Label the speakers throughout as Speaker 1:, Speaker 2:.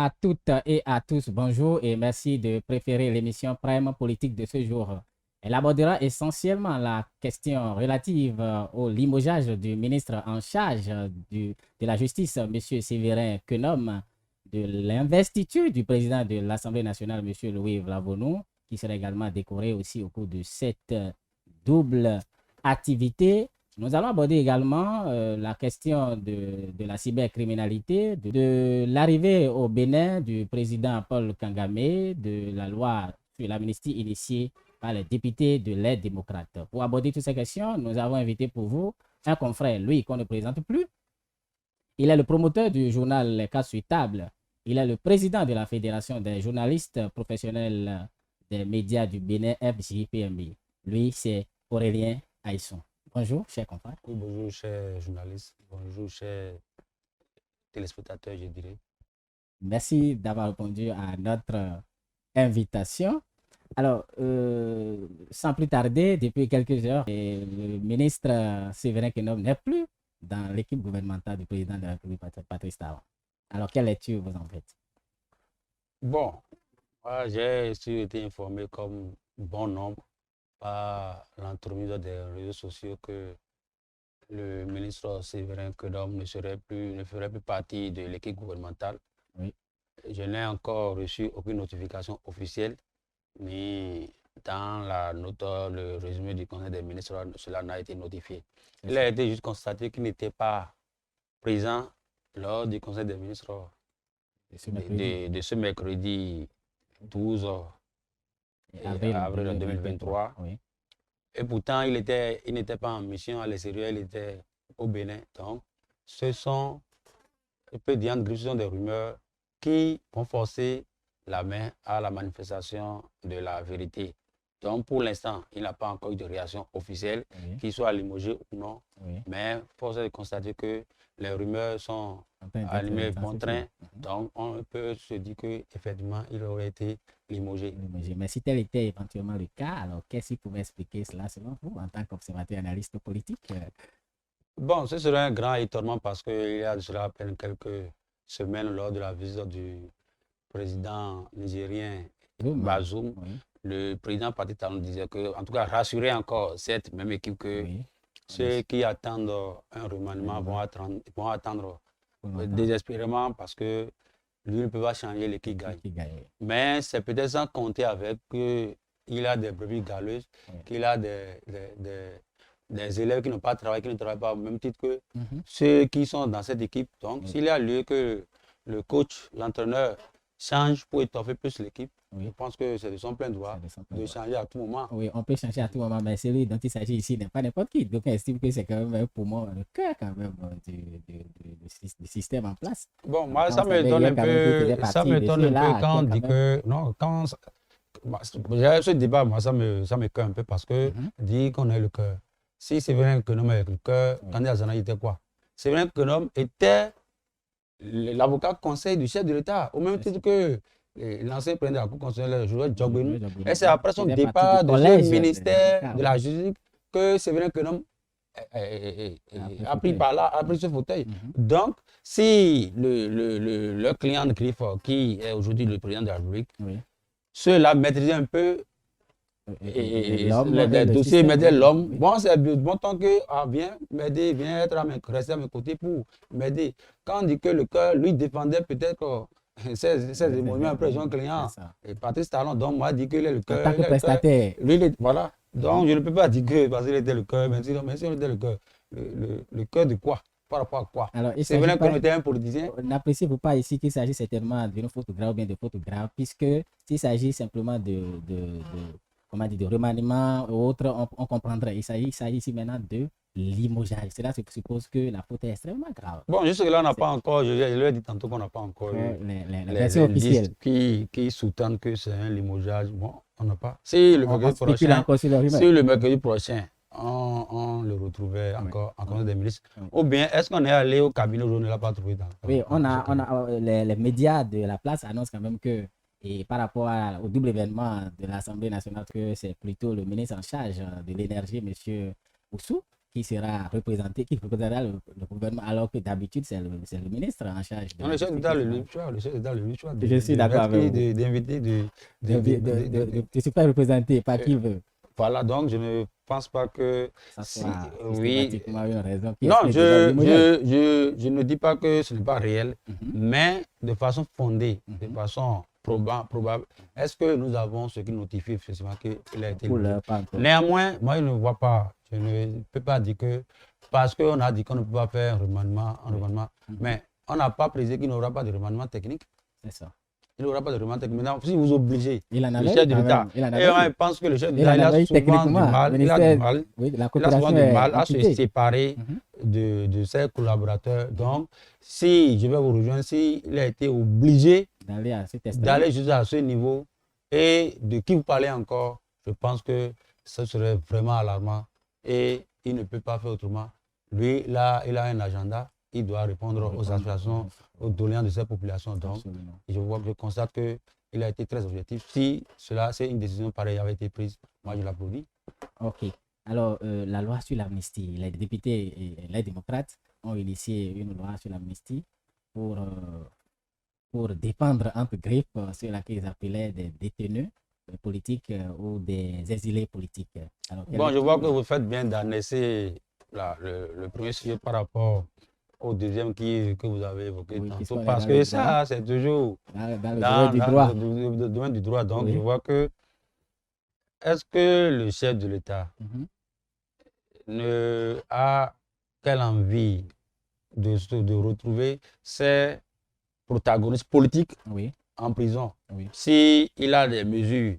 Speaker 1: À toutes et à tous, bonjour et merci de préférer l'émission Prime Politique de ce jour. Elle abordera essentiellement la question relative au limogeage du ministre en charge de la Justice, M. Séverin Quenom, de l'investiture du président de l'Assemblée nationale, M. Louis Vlavonou, qui sera également décoré aussi au cours de cette double activité. Nous allons aborder également la question de la cybercriminalité, de l'arrivée au Bénin du président Paul Kagame, de la loi sur l'amnistie initiée par les députés de l'aide démocrate. Pour aborder toutes ces questions, nous avons invité pour vous un confrère, lui, qu'on ne présente plus. Il est le promoteur du journal Les Cas sur Table. Il est le président de la Fédération des journalistes professionnels des médias du Bénin, FJPMI. Lui, c'est Aurélien Aïsson. Bonjour, chers confrères.
Speaker 2: Oui, bonjour, chers journalistes. Bonjour, chers téléspectateurs, je dirais.
Speaker 1: Merci d'avoir répondu à notre invitation. Alors, sans plus tarder, depuis quelques heures, le ministre Séverin Quenom n'est plus dans l'équipe gouvernementale du président de la République, Patrice Talon. Alors, quelle lecture vous en faites?
Speaker 2: Bon, moi, j'ai été informé comme bon nombre par l'entremise des réseaux sociaux que le ministre Séverin Quenom ne ferait plus partie de l'équipe gouvernementale.
Speaker 1: Oui.
Speaker 2: Je n'ai encore reçu aucune notification officielle, mais dans la note, le résumé du Conseil des ministres, cela n'a été notifié. Il a été juste constaté qu'il n'était pas présent lors du Conseil des ministres de ce mercredi 12 avril 2023.
Speaker 1: Oui.
Speaker 2: Et pourtant, il n'était pas en mission à l'extérieur, il était au Bénin. Donc, ce sont, je peux dire, des rumeurs qui vont forcer la main à la manifestation de la vérité. Donc, pour l'instant, il n'a pas encore eu de réaction officielle, qu'il soit limogé ou non. Mais force est de constater que les rumeurs sont allumées bon train. Donc, on peut se dire qu'effectivement, il aurait été limogé.
Speaker 1: Mais si tel était éventuellement le cas, alors qu'est-ce qui pouvait expliquer cela selon vous en tant qu'observateur analyste politique?
Speaker 2: Bon, ce serait un grand étonnement parce qu'il y a cela à peine quelques semaines lors de la visite du président nigérien Bazoum, le président Patrice Talon disait que, en tout cas, rassurer encore cette même équipe que ceux qui attendent un remaniement vont attendre désespérément parce que lui ne peut pas changer l'équipe gagne. Mais c'est peut-être sans compter avec qu'il a des brebis galeuses, qu'il a des élèves qui n'ont pas travaillé, qui ne travaillent pas au même titre que ceux qui sont dans cette équipe. Donc, s'il y a lieu que le coach, l'entraîneur, change pour étoffer plus l'équipe, je pense que c'est de son plein droit de changer à tout moment.
Speaker 1: Oui, on peut changer à tout moment, mais celui dont il s'agit ici n'est pas n'importe qui. Donc, on estime que c'est quand même un poumon, le cœur quand même du système en place.
Speaker 2: Bon, moi, ça m'étonne un peu, quand on dit que... Non, quand... Ce débat, moi, ça me cœur un peu parce que dit qu'on a le cœur. Si c'est vrai que l'homme avec le cœur, Candidat Zana était quoi? C'est vrai que l'homme était l'avocat conseil du chef de l'État, au même titre que l'ancien président de la Cour constitutionnelle, le joueur Djogbenou. Et c'est après son départ de ce ministère de la Justice que c'est vrai que l'homme a pris ce fauteuil. Donc, si le client de Griffe, qui est aujourd'hui le président de la République, ceux-là maîtrisaient un peu les dossiers, m'aider l'homme. Bon, c'est bon tant que viens m'aider, viens rester à mes côtés pour m'aider. Quand on dit que le cœur, lui, défendait peut-être ses émotions après son client. Et Patrice Talon, donc, moi, dit qu'il est le cœur.
Speaker 1: En tant que prestataire.
Speaker 2: Voilà. Donc, je ne peux pas dire que parce qu'il était le cœur, mais si on était le cœur, le cœur de quoi? Par rapport à quoi? C'est vrai qu'on était un politicien.
Speaker 1: N'appréciez-vous pas ici qu'il s'agit certainement d'une faute grave ou bien de faute grave, puisque s'il s'agit simplement de remaniement ou autre, on comprendrait. Il s'agit ici maintenant de limogeage. Cela suppose que la faute est extrêmement grave.
Speaker 2: Bon, jusque-là, on n'a pas encore, je l'ai dit tantôt qu'on n'a pas encore
Speaker 1: les versions officielles
Speaker 2: qui sous-tendent que c'est un limogeage. Bon, on n'a pas. Si le mercredi prochain, on le retrouvait encore en Conseil des ministres. Ou bien, est-ce qu'on est allé au cabinet où on ne l'a pas trouvé dans
Speaker 1: Oui, les médias de la place annoncent quand même que, et par rapport au double événement de l'Assemblée nationale, que c'est plutôt le ministre en charge de l'énergie, M. Oussou, qui sera représenté, qui représentera le gouvernement, alors que d'habitude, c'est le ministre en charge.
Speaker 2: Non, le chef d'État le libre choix, le chef d'État le libre choix.
Speaker 1: Je suis d'accord avec vous.
Speaker 2: D'inviter,
Speaker 1: de se faire représenter par qui veut.
Speaker 2: Voilà, donc je ne pense pas que
Speaker 1: ça soit
Speaker 2: oui.
Speaker 1: Une raison qui
Speaker 2: Non, je ne dis pas que ce n'est pas réel, mais de façon fondée, de façon probable. Est-ce que nous avons ce qui notifie effectivement qu'il a été libre? Néanmoins, moi, je ne vois pas. Je ne peux pas dire que parce qu'on a dit qu'on ne peut pas faire un remaniement, mais on n'a pas précisé qu'il n'y aura pas de remaniement technique.
Speaker 1: C'est ça.
Speaker 2: Il n'y aura pas de remaniement technique. Maintenant, si vous obligez
Speaker 1: le
Speaker 2: chef de l'État, et on pense que le chef de l'État a souvent du mal, à se séparer de ses collaborateurs. Donc, si je vais vous rejoindre, s'il a été obligé d'aller jusqu'à ce niveau et de qui vous parlez encore, je pense que ce serait vraiment alarmant et il ne peut pas faire autrement. Lui, là, il a un agenda. Il doit répondre aux associations, aux doléances de cette population. Donc, je constate qu'il a été très objectif. Si une décision pareille avait été prise, moi je l'applaudis.
Speaker 1: Ok. Alors, la loi sur l'amnistie, les députés et les démocrates ont initié une loi sur l'amnistie pour défendre entre griffes ceux qu'ils appelaient des détenus politiques ou des exilés politiques. Alors,
Speaker 2: bon, je vois que vous faites bien d'annoncer le premier sujet par rapport au deuxième que vous avez évoqué tantôt, parce que ça, c'est toujours dans le domaine du droit. Donc, je vois que est-ce que le chef de l'État ne a quelle envie de retrouver ses protagonistes politiques en prison? S'il a des mesures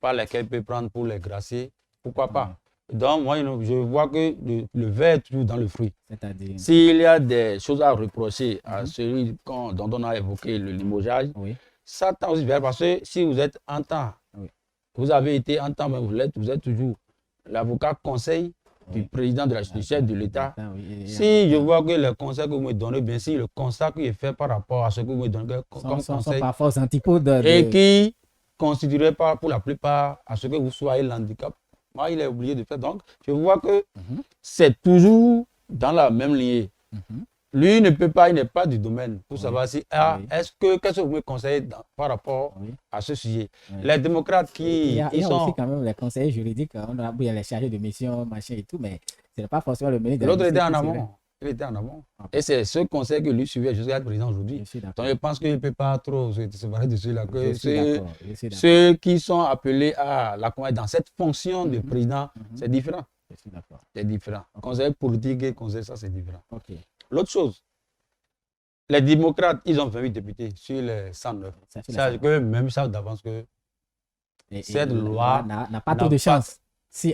Speaker 2: par lesquelles il peut prendre pour les gracier, pourquoi pas? Donc, moi, je vois que le verre est toujours dans le fruit. C'est-à-dire, s'il y a des choses à reprocher à celui dont on a évoqué le limogeage, ça tend aussi vers, parce que si vous êtes en temps, vous avez été en temps, mais vous êtes toujours l'avocat conseil du président du chef de l'État. Si je vois que le conseil que vous me donnez, bien si le constat qui est fait par rapport à ce que vous me donnez comme conseil,
Speaker 1: parfois aux antipodes
Speaker 2: et qui considérait pas pour la plupart à ce que vous soyez l'handicap, moi, il est obligé de faire. Donc, je vois que c'est toujours dans la même lignée. Lui, il n'est pas du domaine pour savoir si, qu'est-ce que vous me conseillez par rapport à ce sujet. Les démocrates
Speaker 1: il y a aussi quand même les conseillers juridiques, il y a les chargés de mission, machin et tout, mais ce n'est pas forcément le ministre.
Speaker 2: L'autre était en amont. Il était en amont. Et c'est ce conseil que lui suivait jusqu'à être président aujourd'hui. Donc je pense qu'il ne peut pas trop se séparer de ceux-là. Ceux qui sont appelés à dans cette fonction de président, c'est différent. C'est différent. Conseil politique et conseil, ça c'est différent. L'autre chose, les démocrates, ils ont 28 députés sur les 109. C'est que même ils savent d'avance que cette loi
Speaker 1: n'a pas trop de chance.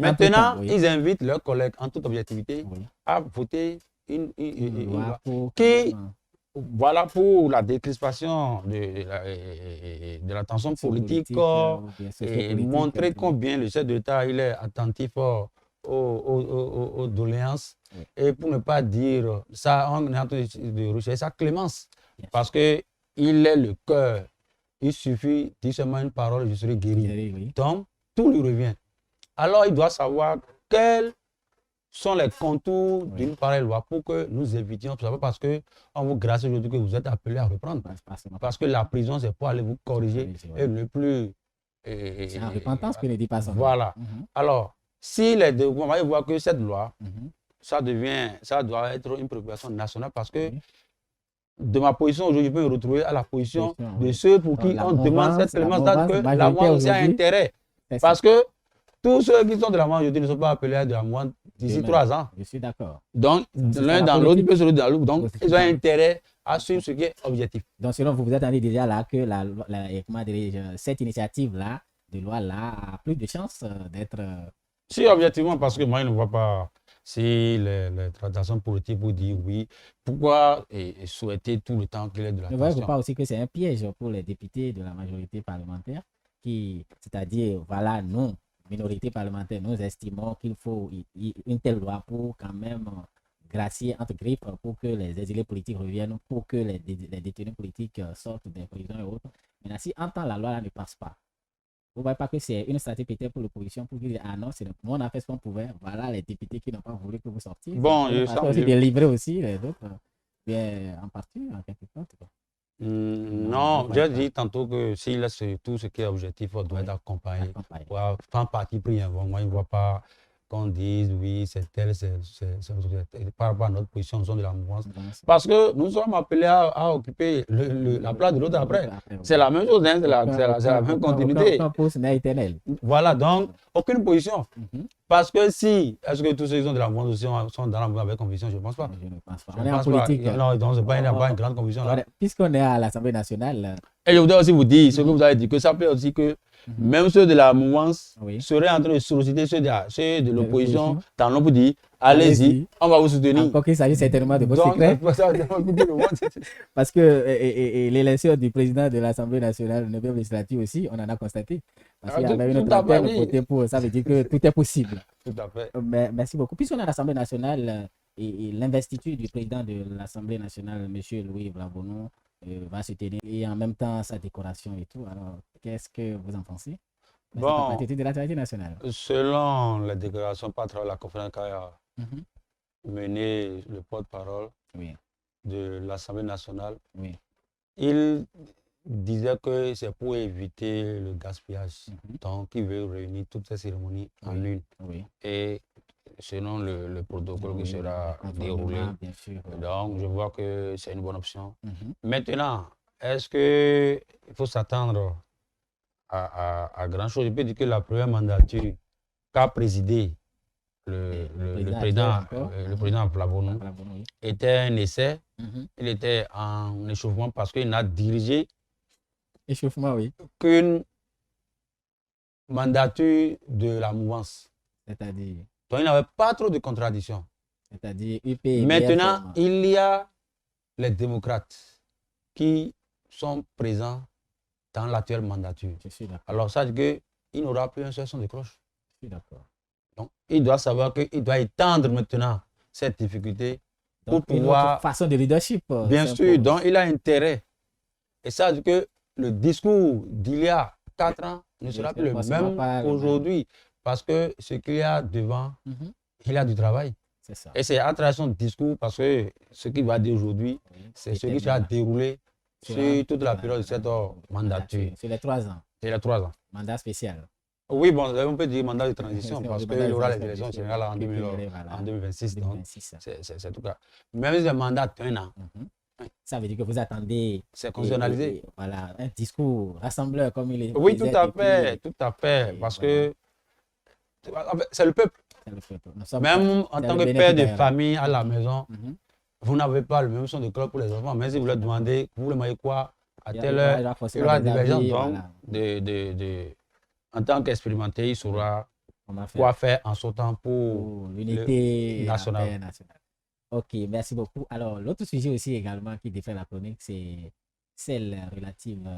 Speaker 2: Maintenant, ils invitent leurs collègues en toute objectivité à voter une loi qui, voilà, pour la décrispation de la tension politique et montrer combien le chef de l'État il est attentif aux doléances et pour ne pas dire ça, on est en train de rechercher sa clémence parce qu'il est le cœur. Il suffit de dire seulement une parole, je serai guéri. Donc, tout lui revient. Alors, il doit savoir quels sont les contours d'une pareille loi pour que nous évitions tout ça. Parce qu'on vous gracie aujourd'hui que vous êtes appelé à reprendre. Parce que la prison, c'est pour aller vous corriger et ne plus.
Speaker 1: C'est en repentance que ne dit pas ça.
Speaker 2: Voilà. Alors, si les deux, on va voir que cette loi, ça doit être une préoccupation nationale parce que de ma position aujourd'hui, je peux me retrouver à la position de ceux pour qui on demande cette clémence, que la moindre a intérêt. Parce que tous ceux qui sont de la moindre aujourd'hui ne sont pas appelés à de la moindre d'ici 3 ans.
Speaker 1: Je suis d'accord.
Speaker 2: Donc, l'un dans l'autre, il peut se dans l'autre. Donc, ils ont intérêt à suivre ce qui est objectif.
Speaker 1: Donc, selon vous, vous attendez déjà là que cette initiative-là, de loi-là, a plus de chances d'être.
Speaker 2: Si, objectivement, parce que moi, je ne vois pas si les transactions politiques vous disent oui. Pourquoi souhaiter tout le temps qu'il y ait de la tension?
Speaker 1: Je ne vois pas aussi que c'est un piège pour les députés de la majorité parlementaire, c'est-à-dire, voilà, nous, minorité parlementaire, nous estimons qu'il faut une telle loi pour quand même gracier entre griffes pour que les exilés politiques reviennent, pour que les détenus politiques sortent des prisons et autres. Mais si en temps la loi là ne passe pas, Vous ne voyez pas que c'est une stratégie peut-être pour l'opposition pour dire ah non, c'est on a fait ce qu'on pouvait. Voilà les députés qui n'ont pas voulu que vous sortiez.
Speaker 2: Bon,
Speaker 1: je pense aussi de livrer aussi les autres, bien en partie, en quelque sorte.
Speaker 2: Non, j'ai dit tantôt que s'il laisse tout ce qui est objectif, on doit être accompagné. Pas parti pris, moi, je ne vois pas qu'on dise oui, c'est tel, c'est par rapport à notre position, nous sommes de la mouvance. Parce que nous sommes appelés à occuper la place de l'autre après. C'est la même chose, hein, c'est la même continuité. Voilà, donc, aucune position. Parce que si, est-ce que tous ceux qui sont de la mouvance aussi sont dans la mouvance avec conviction? Je ne pense pas.
Speaker 1: Je ne pense pas. On est en politique.
Speaker 2: Non, donc, il n'y a pas une grande conviction là.
Speaker 1: Puisqu'on est à l'Assemblée nationale.
Speaker 2: Et je voudrais aussi vous dire, ce que vous avez dit, que ça plaît aussi que même ceux de la mouvance seraient en train de solliciter ceux de l'opposition dans l'ombre pour dire allez-y, on va vous soutenir.
Speaker 1: Encore qu'il s'agit certainement de vos secrets. Parce que l'élection du président de l'Assemblée nationale, le législative aussi, on en a constaté. Parce qu'il y avait une autre côté pour ça veut dire que tout est possible.
Speaker 2: Tout à fait.
Speaker 1: Mais, merci beaucoup. Puisqu'on est à l'Assemblée nationale et l'investiture du président de l'Assemblée nationale, M. Louis Brabonon, va se tenir et en même temps sa décoration et tout. Alors, qu'est-ce que vous en pensez?
Speaker 2: Bon,
Speaker 1: de l'actualité nationale.
Speaker 2: Selon la déclaration par travers la conférence qu'a mené le porte-parole de l'Assemblée nationale, il disait que c'est pour éviter le gaspillage. Donc, il veut réunir toutes ces cérémonies en une. Et selon le protocole qui sera déroulé. Donc, je vois que c'est une bonne option. Maintenant, est-ce qu'il faut s'attendre à grand chose? Je peux dire que la première mandature qu'a présidé le président Brabonon était un essai. Il était en échauffement parce qu'il n'a dirigé qu'une mandature de la mouvance.
Speaker 1: C'est-à-dire?
Speaker 2: Donc, il n'avait pas trop de contradictions.
Speaker 1: C'est-à-dire
Speaker 2: maintenant, il y a les démocrates qui sont présents dans l'actuelle mandature. Alors, ça veut dire qu'il n'aura plus un seul son de cloche.
Speaker 1: Je suis d'accord.
Speaker 2: Donc, il doit savoir qu'il doit étendre maintenant cette difficulté
Speaker 1: pour pouvoir... Une façon de leadership.
Speaker 2: Bien sûr, donc il a intérêt. Et ça veut dire que le discours d'il y a 4 ans ne sera plus le même qu'aujourd'hui. Parce que ce qu'il y a devant, il y a du travail.
Speaker 1: Ça.
Speaker 2: Et c'est à travers son discours, parce que ce qu'il va dire aujourd'hui, c'est ce qui sera déroulé sur toute la période de cette mandature.
Speaker 1: C'est les 3 ans.
Speaker 2: C'est les 3 ans.
Speaker 1: Mandat spécial.
Speaker 2: Oui, bon, on peut dire mandat de transition, parce qu'il y aura les élections générales en 2026. Donc, c'est tout cas. Même si c'est un mandat de 1 an.
Speaker 1: Ça veut dire que vous attendez.
Speaker 2: C'est constitutionnalisé.
Speaker 1: Voilà, un discours rassembleur comme il est.
Speaker 2: Oui, tout à fait, tout à fait. Parce que c'est le peuple. Même en tant que père de famille à la maison, vous n'avez pas le même son de cloche pour les enfants. Mais si vous leur demandez, vous voulez manger quoi à telle heure, il y aura divergence. Donc, en tant qu'expérimenté, il saura quoi faire en sautant pour
Speaker 1: l'unité
Speaker 2: nationale.
Speaker 1: Ok, merci beaucoup. Alors, l'autre sujet aussi également qui défait la chronique, c'est celle relative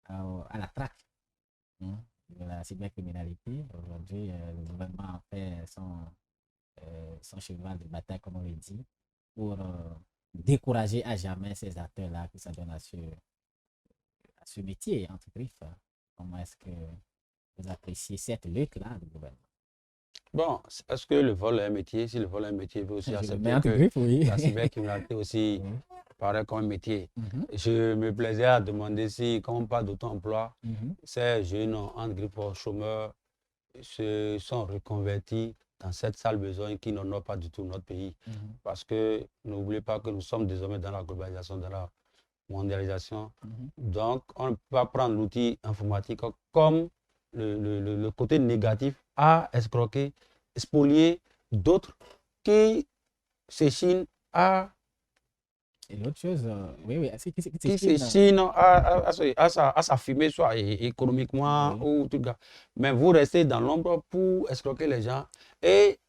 Speaker 1: à la traque de la cybercriminalité. Aujourd'hui, le gouvernement a fait son cheval de bataille, comme on le dit, pour décourager à jamais ces acteurs-là qui s'adonnent à ce métier, entre griffes. Comment est-ce que vous appréciez cette lutte-là du gouvernement?
Speaker 2: Bon, est-ce que le vol est un métier? Si le vol est un métier, il faut aussi accepter que la cybercriminalité aussi paraît comme un métier. Je me plaisais à demander si, quand on parle d'auto-emploi, ces jeunes entre griffes chômeurs se sont reconvertis dans cette sale besogne qui n'honore pas du tout notre pays. Parce que n'oubliez pas que nous sommes désormais dans la globalisation, dans la mondialisation. Donc, on ne peut pas prendre l'outil informatique comme le côté négatif à escroquer, spolier d'autres qui s'échinent à...
Speaker 1: Et l'autre chose,
Speaker 2: qui s'échinent à s'affirmer, soit économiquement ou tout ça. Mais vous restez dans l'ombre pour escroquer les gens. Et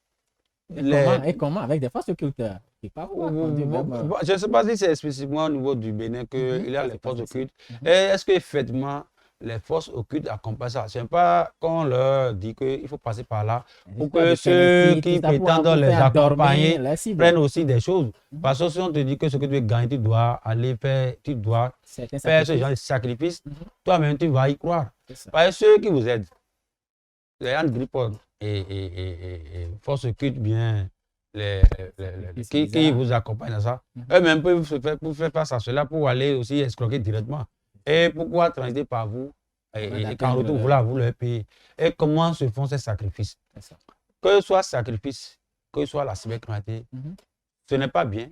Speaker 1: comment? Avec des forces occultes.
Speaker 2: Je ne sais pas si c'est spécifiquement au niveau du Bénin qu'il y a les forces occultes. Et est-ce qu'effectivement, les forces occultes accompagnent ça. Ce n'est pas qu'on leur dit qu'il faut passer par là pour que ceux qui prétendent les accompagner prennent aussi des choses. Parce que si on te dit que ce que tu veux gagner, tu dois aller faire, tu dois faire ce genre de sacrifice, toi-même tu vas y croire. Parce que ceux qui vous aident, les Anne-Grippon et forces occultes bien, qui vous accompagnent dans ça, eux-mêmes peuvent faire face à cela pour aller aussi escroquer directement. Et pourquoi transiter par vous et qu'en retour, vous leur payez. Et comment se font ces sacrifices? Que ce soit sacrifice, que ce soit la cybercriminalité, ce n'est pas bien.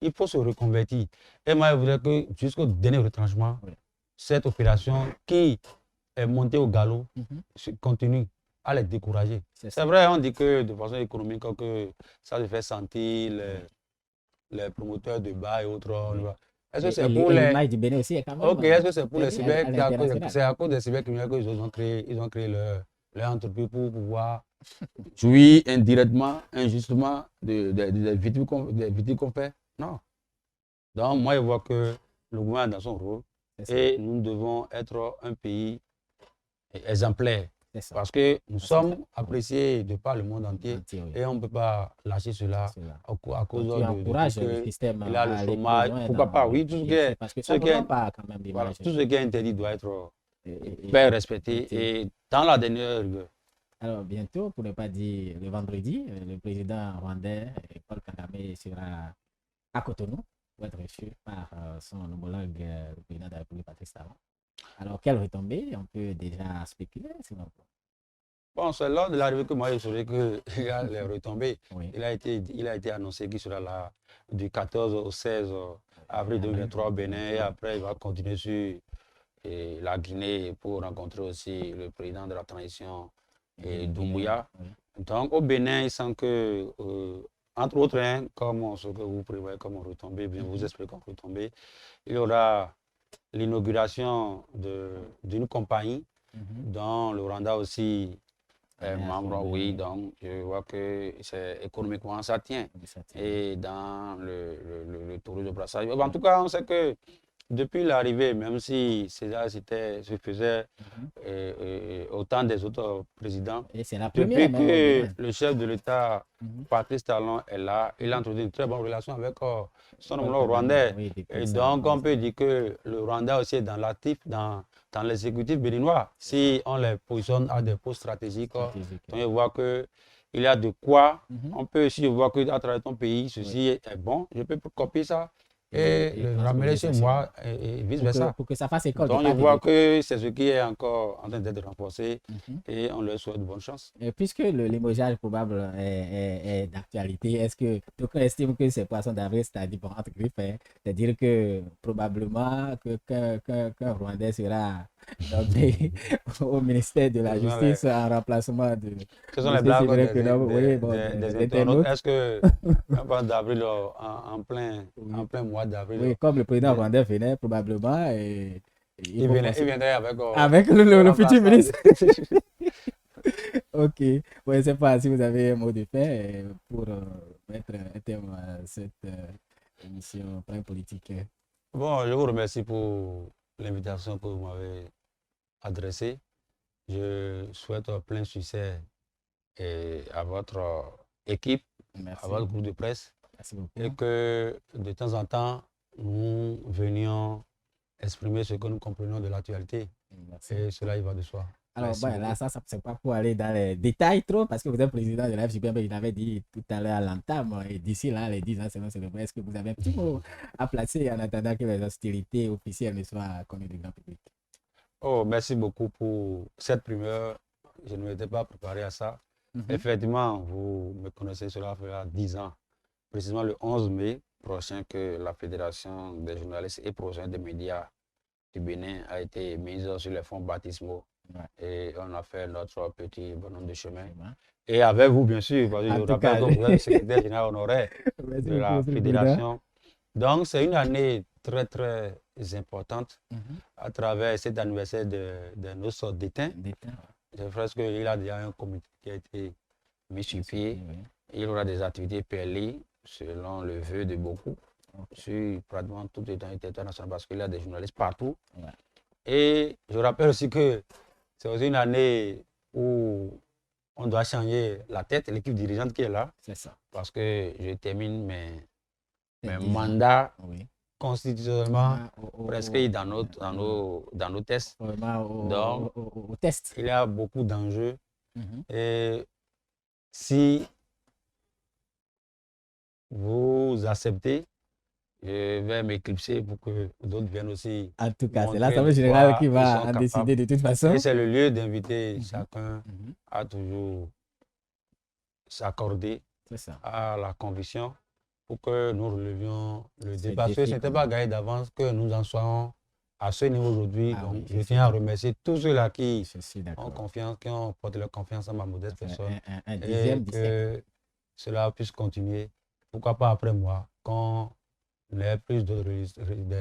Speaker 2: Il faut se reconvertir. Et moi, je voudrais que jusqu'au dernier retranchement, cette opération qui est montée au galop continue à les décourager. C'est vrai, on dit que de façon économique, que ça se fait sentir les promoteurs de bas et autres. Est-ce que c'est pour les...
Speaker 1: du Bénin aussi est quand même...
Speaker 2: Ok, est-ce que c'est pour les cyber... C'est à cause des cybercriminels qu'ils ont créé leur entreprise pour pouvoir jouir indirectement, injustement des victimes qu'on fait? Non. Donc, moi, je vois que le gouvernement est dans son rôle et nous devons être un pays exemplaire. Parce que nous sommes appréciés de par le monde entier et on ne peut pas lâcher cela à cause
Speaker 1: le système.
Speaker 2: Il a le chômage. Pourquoi pas? Oui, tout ce qui est interdit doit être bien respecté et dans la dernière rigueur.
Speaker 1: Alors bientôt, pour ne pas dire le vendredi, le président rwandais Paul Kagame sera à Cotonou pour être reçu par son homologue, le président de la République Patrice Talon. Alors, quelle retombée? On peut déjà spéculer, sinon.
Speaker 2: Bon, c'est lors de l'arrivée que moi je saurais qu'il y a les retombées. Oui. Il a été annoncé qu'il sera là du 14 au 16 avril 2023 au Bénin et après il va continuer sur la Guinée pour rencontrer aussi le président de la transition Doumbouya. Oui. Donc au Bénin, il semble que, entre autres, comme ce que vous prévoyez comme retombée, bien vous expliquez comme retombée, il y aura l'inauguration d'une compagnie dont le Rwanda aussi est membre, oui, donc je vois que économiquement ça tient. Et dans le tourisme de brassage. En tout cas, on sait que depuis l'arrivée, même si César se faisait au temps des autres présidents, depuis que le chef de l'État, Patrice Talon, est là, il a introduit une très bonne relation avec son homologue rwandais. Et donc, on peut dire que le Rwanda aussi est dans l'actif, dans l'exécutif béninois. Si on les positionne à des postes stratégiques, donc on voit qu'il y a de quoi. On peut aussi voir qu'à travers ton pays, ceci est bon. Je peux copier ça et le ramener chez moi et vice-versa.
Speaker 1: Pour que ça fasse école.
Speaker 2: Donc, on voit que c'est ce qui est encore en train d'être renforcé et on leur souhaite bonne chance.
Speaker 1: Puisque le limogeage probable est d'actualité, est-ce que tu estimes que ces poissons d'avril, c'est-à-dire entre griffes, c'est-à-dire que probablement qu'un Rwandais sera nommé au ministère de la Justice en remplacement de...
Speaker 2: Ce sont les blagues des internautes. Est-ce qu'un poisson d'avril en plein mois d'avril...
Speaker 1: Oui, comme le président rwandais venait probablement...
Speaker 2: Il viendrait
Speaker 1: avec le futur ministre. Ok. Bon, je ne sais pas si vous avez un mot de fin pour mettre un terme à cette émission Prime Politique.
Speaker 2: Bon, je vous remercie pour l'invitation que vous m'avez adressée. Je souhaite plein succès à votre équipe, à votre groupe de presse.
Speaker 1: Merci beaucoup.
Speaker 2: Et que de temps en temps, nous venions exprimer ce que nous comprenons de l'actualité. Et cela, il va de soi.
Speaker 1: Alors, là, ça c'est pas pour aller dans les détails trop, parce que vous êtes président de la FJB, il avait dit tout à l'heure à l'entame, et d'ici là, les 10 ans, c'est vrai. Est-ce que vous avez un petit mot à placer en attendant que les hostilités officielles ne soient connues du grand public?
Speaker 2: Oh, merci beaucoup pour cette primeur. Je ne m'étais pas préparé à ça. Effectivement, vous me connaissez, cela fera 10 ans. Précisément le 11 mai prochain que la Fédération des journalistes et professionnels des médias du Bénin a été mise sur les fonds baptismaux. Et on a fait notre petit bonhomme de chemin. Et avec vous, bien sûr, parce que je rappelle que vous êtes le secrétaire général honoraire de la Fédération. Donc, c'est une année très, très importante à travers cet anniversaire de nos sortes d'éteints. C'est presque qu'il y a déjà un comité qui a été mis sur pied. Il y aura des activités PLI selon le vœu de beaucoup sur pratiquement tout le territoire national parce qu'il y a des journalistes partout. Et je rappelle aussi que c'est aussi une année où on doit changer la tête, l'équipe dirigeante qui est là.
Speaker 1: C'est ça.
Speaker 2: Parce que je termine mes mandats constitutionnellement prescrits dans nos tests. Donc, il y a beaucoup d'enjeux. Et si vous acceptez, je vais m'éclipser pour que d'autres viennent aussi.
Speaker 1: En tout cas, c'est l'Assemblée générale qui va en décider de toute façon.
Speaker 2: Et c'est le lieu d'inviter chacun à toujours s'accorder à la conviction pour que nous relevions le débat. Parce que ce n'était pas gagné d'avance que nous en soyons à ce niveau aujourd'hui. Donc, je tiens à remercier tous ceux-là qui ont confiance, qui ont porté leur confiance en ma modeste personne. Et que cela puisse continuer. Pourquoi pas après moi, quand les plus des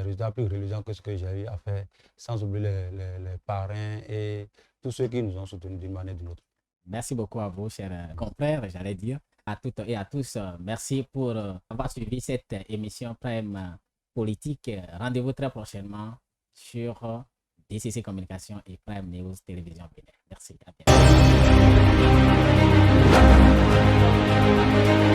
Speaker 2: résultats plus religieux que ce que j'ai eu à faire, sans oublier les parrains et tous ceux qui nous ont soutenus d'une manière ou d'une autre.
Speaker 1: Merci beaucoup à vous, chers confrères, j'allais dire, à toutes et à tous. Merci pour avoir suivi cette émission Prime Politique. Rendez-vous très prochainement sur DCC Communication et Prime News Télévision Bénin. Merci, à bientôt.